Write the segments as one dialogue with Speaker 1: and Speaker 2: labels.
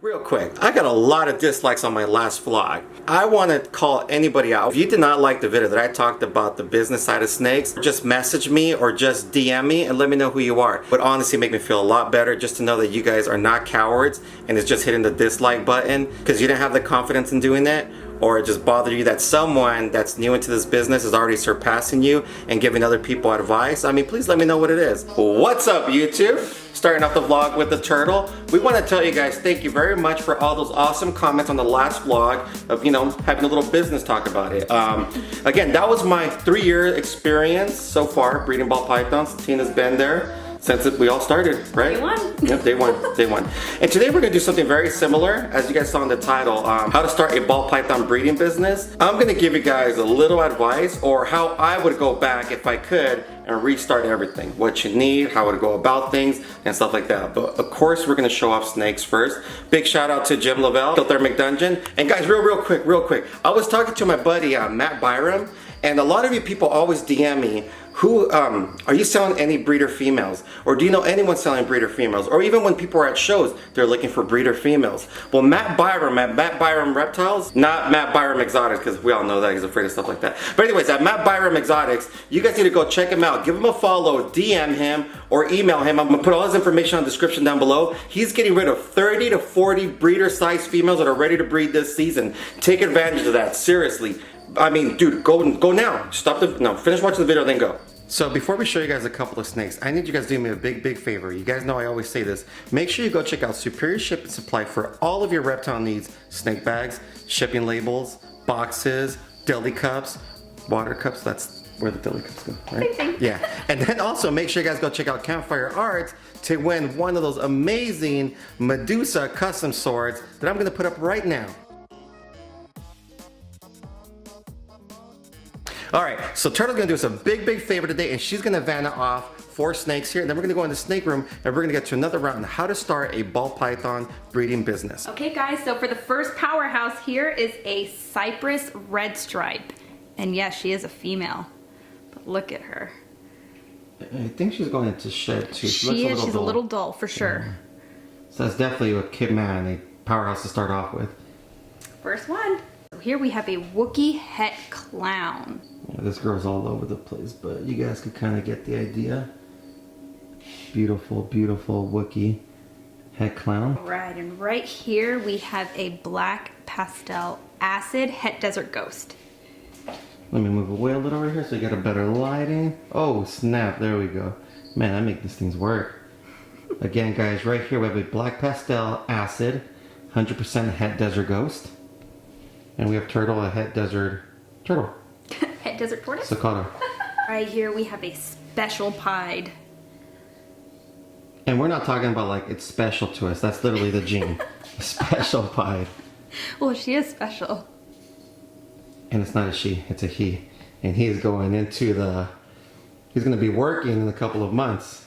Speaker 1: Real quick, I got a lot of dislikes on my last vlog. I want to call anybody out. If you did not like the video that I talked about the business side of snakes, just message me or just DM me and let me know who you are. It would honestly make me feel a lot better just to know that you guys are not cowards and it's just hitting the dislike button because you didn't have the confidence in doing that, or it just bothered you that someone that's new into this business is already surpassing you and giving other people advice. I mean, please let me know what it is. What's up, YouTube? Starting off the vlog with the turtle. We want to tell you guys thank you very much for all those awesome comments on the last vlog of, you know, having a little business talk about it. Again, that was my 3-year experience so far breeding ball pythons. Tina's been there since we all started, right?
Speaker 2: Day one.
Speaker 1: Yep, day one, day one. And today we're gonna do something very similar, as you guys saw in the title, how to start a ball python breeding business. I'm gonna give you guys a little advice, or how I would go back if I could and restart everything. What you need, how to go about things, and stuff like that. But of course, we're gonna show off snakes first. Big shout out to Jim Lavelle, Thermic Dungeon. And guys, real quick. I was talking to my buddy, Matt Byram, and a lot of you people always DM me, who, are you selling any breeder females? Or do you know anyone selling breeder females? Or even when people are at shows, they're looking for breeder females. Well, Matt Byram at Matt Byram Reptiles, not Matt Byram Exotics, because we all know that he's afraid of stuff like that. But anyways, at Matt Byram Exotics, you guys need to go check him out. Give him a follow, DM him, or email him. I'm gonna put all his information on the description down below. He's getting rid of 30 to 40 breeder size females that are ready to breed this season. Take advantage of that, seriously. I mean, dude, go now. Finish watching the video, then go. So before we show you guys a couple of snakes, I need you guys to do me a big favor. You guys know I always say this. Make sure you go check out Superior Ship and Supply for all of your reptile needs. Snake bags, shipping labels, boxes, deli cups, water cups. That's where the deli cups go, right? Yeah. And then also make sure you guys go check out Campfire Arts to win one of those amazing Medusa custom swords that I'm gonna put up right now. All right, so Turtle's gonna do us a big favor today, and she's gonna van off 4 snakes here, and then we're gonna go in the snake room, and we're gonna get to another round on how to start a ball python breeding business.
Speaker 2: Okay guys, so for the first powerhouse here is a Cypress red stripe. And yes, she is a female, but look at her.
Speaker 1: I think she's going into shed too.
Speaker 2: She's a little dull for sure.
Speaker 1: Yeah. So that's definitely a kid man, a powerhouse to start off with. First
Speaker 2: one. So here we have a Wookiee het clown.
Speaker 1: Yeah, this girl's all over the place, but you guys could kind of get the idea. Beautiful Wookiee het clown.
Speaker 2: All right, and right here we have a black pastel acid het desert ghost.
Speaker 1: Let me move away a little right here so you get a better lighting. Oh snap, there we go. Man, I make these things work. Again guys, right here we have a black pastel acid, 100% het desert ghost. And we have Turtle, a het desert turtle.
Speaker 2: Het desert tortoise?
Speaker 1: Sakata.
Speaker 2: Right here we have a special pied.
Speaker 1: And we're not talking about like it's special to us. That's literally the gene. Special pied.
Speaker 2: Well, she is special.
Speaker 1: And it's not a she, it's a he. And he's going into he's gonna be working in a couple of months.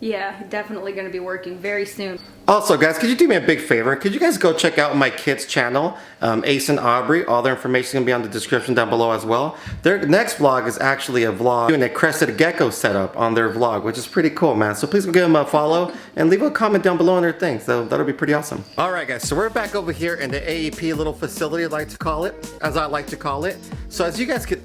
Speaker 2: Yeah, definitely gonna be working very soon.
Speaker 1: Also guys, could you do me a big favor? Could you guys go check out my kids channel, Ace and Aubrey. All their information is gonna be on the description down below as well. Their next vlog is actually a vlog doing a crested gecko setup on their vlog, which is pretty cool, man. So please go give them a follow and leave a comment down below on their thing. So that'll be pretty awesome. All right guys, so we're back over here in the AEP little facility, as I like to call it. So as you guys could,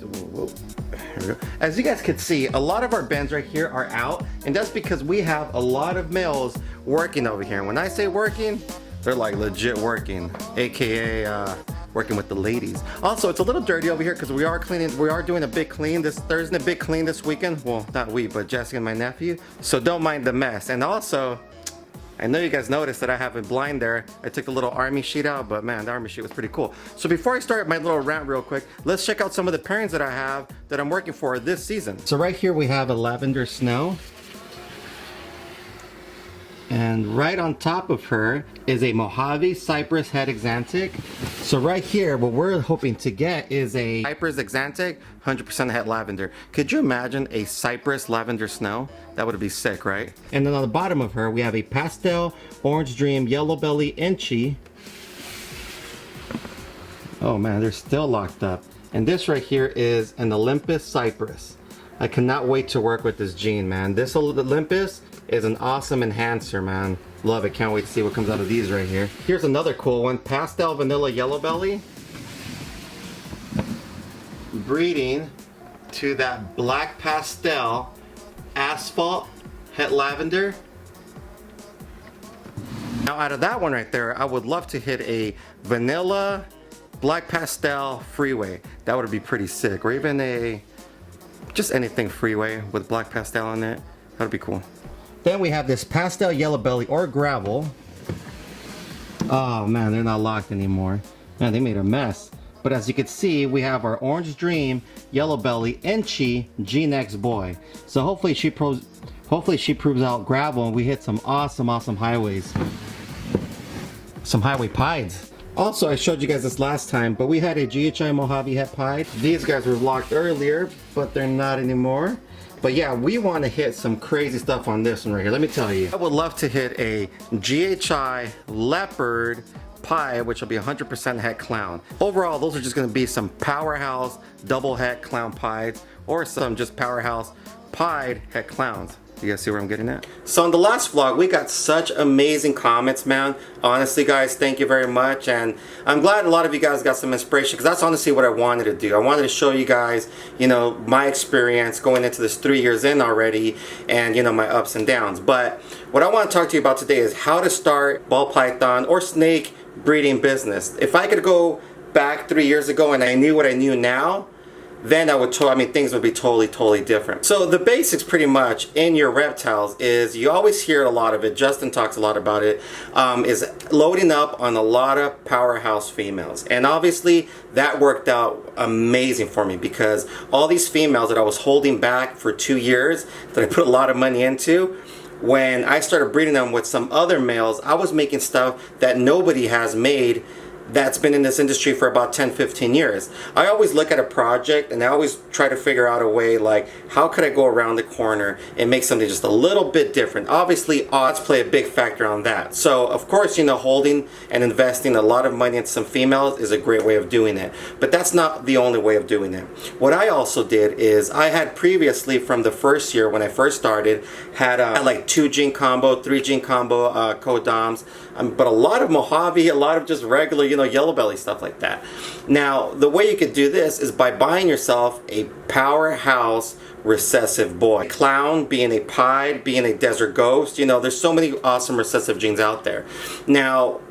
Speaker 1: as you guys could see, a lot of our bins right here are out, and that's because we have a lot of males working over here. And when I say working, they're like legit working, aka working with the ladies. Also, it's a little dirty over here because we are doing a big clean. There's a big clean this weekend. Well, not we, but Jesse and my nephew. So don't mind the mess. And also, I know you guys noticed that I have a blind there. I took the little army sheet out, but man, the army sheet was pretty cool. So before I start my little rant real quick, let's check out some of the pairings that I have that I'm working for this season. So right here we have a lavender snow. And right on top of her is a Mojave Cypress het exantic. So right here, what we're hoping to get is a Cypress exantic, 100% het lavender. Could you imagine a Cypress lavender snow? That would be sick, right? And then on the bottom of her, we have a pastel orange dream yellow belly inchy. Oh man, they're still locked up. And this right here is an Olympus Cypress. I cannot wait to work with this gene, man. This Olympus is an awesome enhancer, man. Love it, can't wait to see what comes out of these right here. Here's another cool one, pastel vanilla yellow belly. Breeding to that black pastel asphalt het lavender. Now out of that one right there, I would love to hit a vanilla black pastel freeway. That would be pretty sick. Or even a, just anything freeway with black pastel on it. That'd be cool. Then we have this pastel yellow belly or gravel. Oh man, they're not locked anymore. Man, they made a mess. But as you can see, we have our Orange Dream yellow belly Inchy G-Nex boy. So hopefully she proves out gravel and we hit some awesome highways. Some highway pieds. Also, I showed you guys this last time, but we had a GHI Mojave Het pied. These guys were locked earlier, but they're not anymore. But yeah, we want to hit some crazy stuff on this one right here. Let me tell you. I would love to hit a GHI Leopard Pie, which will be 100% het clown. Overall, those are just going to be some powerhouse double het clown pies or some just powerhouse pied het clowns. You guys see where I'm getting at? So in the last vlog, we got such amazing comments, man. Honestly, guys, thank you very much. And I'm glad a lot of you guys got some inspiration because that's honestly what I wanted to do. I wanted to show you guys, you know, my experience going into this 3 years in already and, you know, my ups and downs. But what I want to talk to you about today is how to start ball python or snake breeding business. If I could go back 3 years ago and I knew what I knew now, then things would be totally different. So the basics pretty much in your reptiles is, you always hear a lot of it, Justin talks a lot about it, is loading up on a lot of powerhouse females. And obviously that worked out amazing for me because all these females that I was holding back for 2 years, that I put a lot of money into, when I started breeding them with some other males, I was making stuff that nobody has made that's been in this industry for about 10-15 years. I always look at a project and I always try to figure out a way, like, how could I go around the corner and make something just a little bit different? Obviously odds play a big factor on that. So of course, you know, holding and investing a lot of money into some females is a great way of doing it, but that's not the only way of doing it. What I also did is, I had previously from the first year when I first started had like 2 gene combo, 3 gene combo co-doms, but a lot of Mojave, a lot of just regular, you know, yellow belly stuff like that. Now the way you could do this is by buying yourself a powerhouse recessive boy. Clown being a pied, being a desert ghost, you know, there's so many awesome recessive genes out there. Now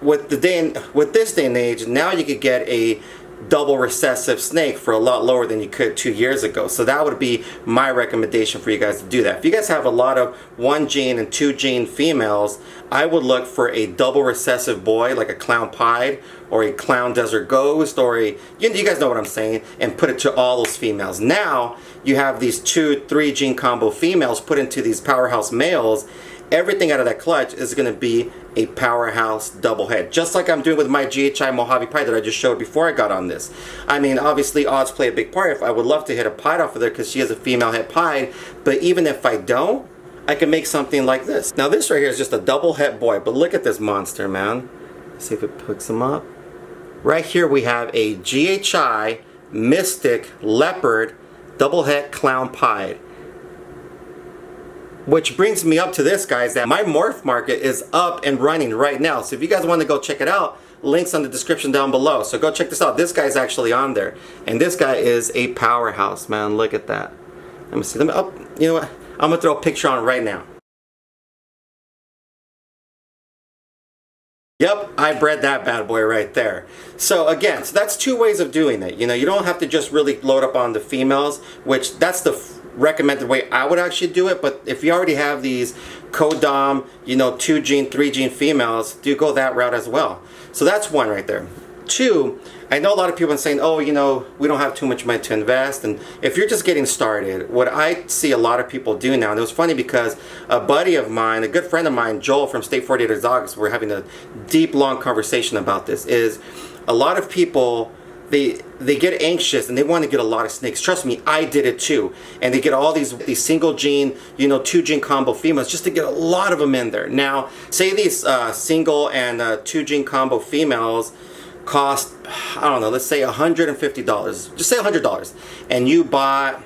Speaker 1: with this day and age, now you could get a double recessive snake for a lot lower than you could 2 years ago. So that would be my recommendation for you guys to do that. If you guys have a lot of 1 gene and 2 gene females, I would look for a double recessive boy, like a clown pied or a clown desert ghost, or a, you guys know what I'm saying, and put it to all those females. Now you have these 2-3 gene combo females put into these powerhouse males. Everything out of that clutch is going to be a powerhouse double head, just like I'm doing with my GHI Mojave Pie that I just showed before I got on this. I mean, obviously odds play a big part. If I would love to hit a pied off of there because she has a female het pied, but even if I don't, I can make something like this. Now this right here is just a double het boy, but look at this monster, man. Let's see if it picks him up. Right here we have a GHI Mystic Leopard double het clown pied. Which brings me up to this, guys, that my morph market is up and running right now. So if you guys want to go check it out, links on the description down below. So go check this out. This guy's actually on there. And this guy is a powerhouse, man. Look at that. Let me see. You know what? I'm going to throw a picture on right now. Yep, I bred that bad boy right there. So again, so that's 2 ways of doing it. You know, you don't have to just really load up on the females, which that's the recommended way I would actually do it. But if you already have these co-dom, you know, 2 gene, 3 gene females, do go that route as well. So that's 1 right there. 2, I know a lot of people are saying, oh, you know, we don't have too much money to invest. And if you're just getting started, what I see a lot of people do now, and it was funny because a buddy of mine, a good friend of mine, Joel from State 48 Exotics, we're having a deep, long conversation about this, is a lot of people, they get anxious and they want to get a lot of snakes. Trust me, I did it too. And they get all these single gene, you know, 2 gene combo females just to get a lot of them in there. Now, say these single and 2 gene combo females cost, I don't know, let's say $150. Just say $100. And you bought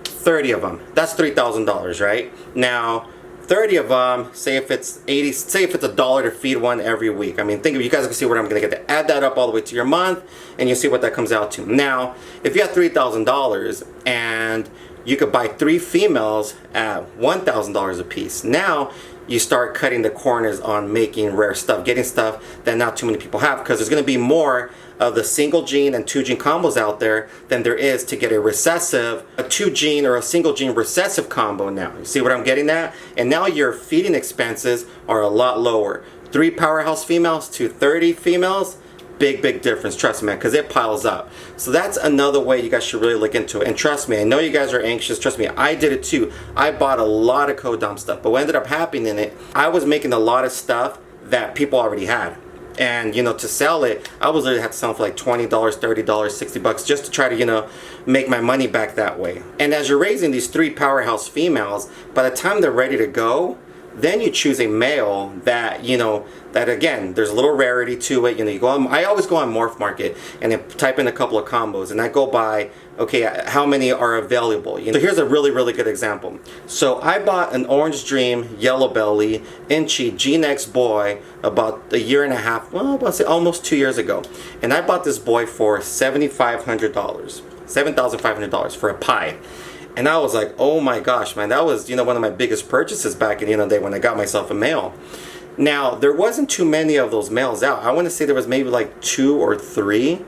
Speaker 1: 30 of them. That's $3,000, right? Now, 30 of them, say if it's $1 to feed one every week. I mean, think of, you guys can see what I'm gonna get to add that up all the way to your month, and you see what that comes out to. Now, if you have $3,000 and you could buy 3 females at $1,000 a piece, now you start cutting the corners on making rare stuff, getting stuff that not too many people have, because there's going to be more of the single gene and 2 gene combos out there than there is to get a 2 gene or a single gene recessive combo now. You see what I'm getting at? And now your feeding expenses are a lot lower. 3 powerhouse females to 30 females, big difference, trust me, man, because it piles up. So that's another way you guys should really look into it. And trust me, I know you guys are anxious. Trust me, I did it too. I bought a lot of co-dom stuff, but what ended up happening in it, I was making a lot of stuff that people already had. And, you know, to sell it, I was literally had to sell for like $20, $30, $60 just to try to, you know, make my money back that way. And as you're raising these 3 powerhouse females, by the time they're ready to go, then you choose a male that, you know, that again, there's a little rarity to it. You know, you go on, I always go on Morph Market and then type in a couple of combos and I go by, okay, how many are available? You know, so here's a really good example. So I bought an Orange Dream, Yellow Belly, Inchy, G-Nex boy about a year and a half, well, I'll say almost 2 years ago. And I bought this boy for $7,500, $7,500 for a pie. And I was like, oh my gosh, man, that was, you know, one of my biggest purchases back in, you know, the day when I got myself a male. Now, there wasn't too many of those males out. I want to say there was maybe like 2 or 3.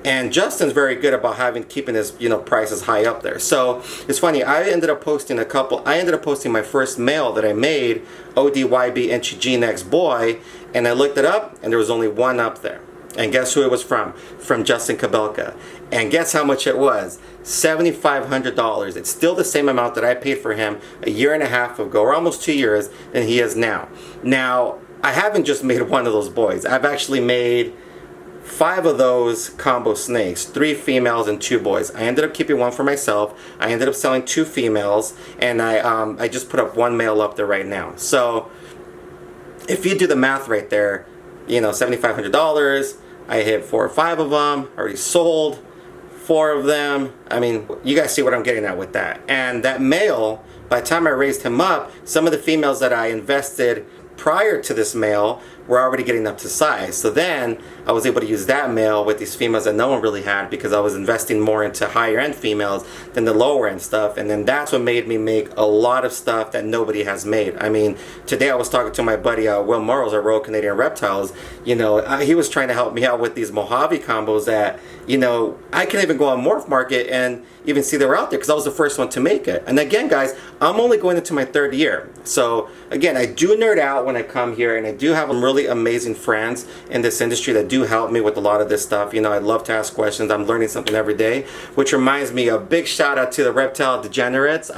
Speaker 1: And Justin's very good about keeping his, you know, prices high up there. So it's funny, I ended up posting my first male that I made, ODYB Inchy G-Nex boy, and I looked it up and there was only 1 up there. And guess who it was from? From Justin Kabelka. And guess how much it was? $7,500. It's still the same amount that I paid for him a year and a half ago, or almost 2 years, than he is now. Now, I haven't just made 1 of those boys. I've actually made 5 of those combo snakes, 3 females and 2 boys. I ended up keeping 1 for myself. I ended up selling 2 females, and I just put up 1 male up there right now. So, if you do the math right there, you know, $7,500. I hit 4 or 5 of them, already sold 4 of them. I mean, you guys see what I'm getting at with that. And that male, by the time I raised him up, some of the females that I invested prior to this male were already getting up to size. So then I was able to use that male with these females that no one really had, because I was investing more into higher end females than the lower end stuff. And then that's what made me make a lot of stuff that nobody has made. I mean, today I was talking to my buddy Will Morrows at Royal Canadian Reptiles. You know, he was trying to help me out with these Mojave combos that, you know, I can't even go on Morph Market and even see they were out there, because I was the first one to make it. And again, guys, I'm only going into my 3rd year. So again, I do nerd out when I come here, and I do have some really amazing friends in this industry that do help me with a lot of this stuff. You know, I love to ask questions. I'm learning something every day, which reminds me, a big shout out to the Reptile Degenerates.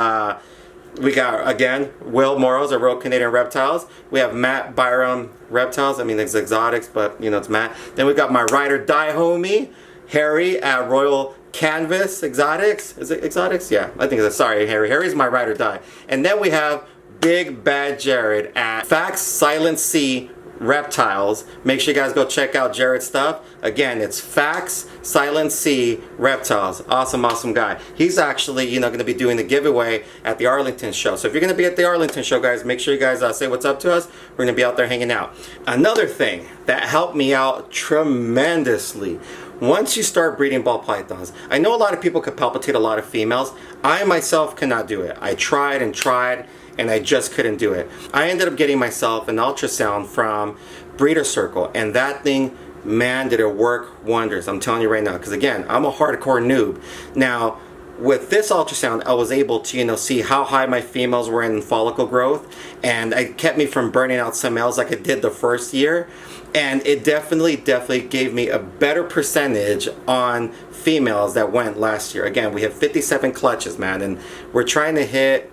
Speaker 1: We got, again, Will Morrows at Royal Canadian Reptiles. We have Matt Byram Reptiles. I mean, it's exotics, but, you know, it's Matt. Then we got my ride or die homie, Harry at Royal Canvas Exotics. Is it Exotics? Yeah, I think it's, sorry, Harry. Harry's my ride or die. And then we have Big Bad Jared at Fax Silent Sea Reptiles. Make sure you guys go check out Jared's stuff. Again, it's Fax Silent Sea Reptiles. Awesome guy. He's actually, you know, going to be doing the giveaway at the Arlington show. So if you're going to be at the Arlington show, guys, make sure you guys say what's up to us. We're going to be out there hanging out. Another thing that helped me out tremendously, once you start breeding ball pythons, I know a lot of people could palpitate a lot of females. I myself cannot do it. I tried and I just couldn't do it. I ended up getting myself an ultrasound from Breeder Circle, and that thing, man, did it work wonders. I'm telling you right now, because again, I'm a hardcore noob. Now, with this ultrasound, I was able to, you know, see how high my females were in follicle growth, and it kept me from burning out some males like I did the first year. And it definitely gave me a better percentage on females that went last year. Again, we have 57 clutches, man, and we're trying to hit,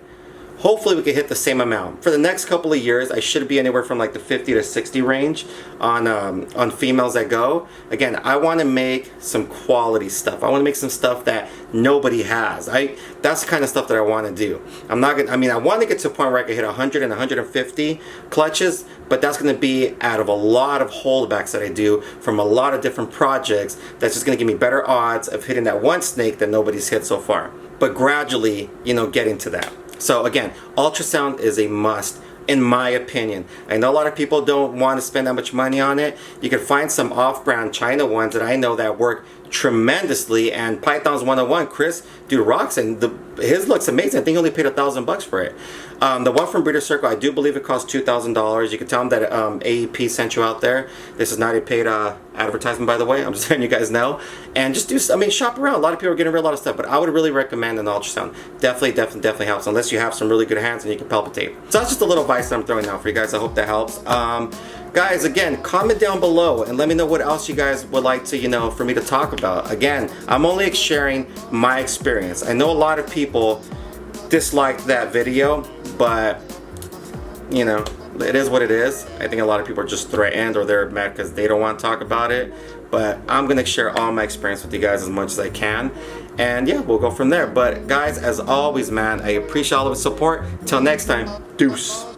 Speaker 1: hopefully we can hit the same amount. For the next couple of years, I should be anywhere from like the 50 to 60 range on females that go. Again, I want to make some quality stuff. I want to make some stuff that nobody has. That's the kind of stuff that I want to do. I want to get to a point where I can hit 100 and 150 clutches, but that's going to be out of a lot of holdbacks that I do from a lot of different projects. That's just going to give me better odds of hitting that one snake that nobody's hit so far. But gradually, you know, getting to that. So again, ultrasound is a must. in my opinion. I know a lot of people don't want to spend that much money on it. You can find some off-brand China ones that I know that work tremendously, and Pythons 101, Chris, dude rocks, and his looks amazing. I think he only paid $1,000 for it. The one from Breeder Circle, I do believe it cost $2,000. You can tell him that AEP sent you out there. This is not a paid advertisement, by the way. I'm just letting you guys know. And just do, I mean, shop around. A lot of people are getting rid of a lot of stuff, but I would really recommend an ultrasound. Definitely helps, unless you have some really good hands and you can palpitate. So that's just a little advice that I'm throwing out for you guys. I hope that helps. Guys, again, comment down below and let me know what else you guys would like to, you know, for me to talk about. Again, I'm only sharing my experience. I know a lot of people disliked that video, but, you know, it is what it is. I think a lot of people are just threatened or they're mad because they don't want to talk about it. But I'm going to share all my experience with you guys as much as I can. And yeah, we'll go from there. But guys, as always, man, I appreciate all of the support. Till next time, deuce.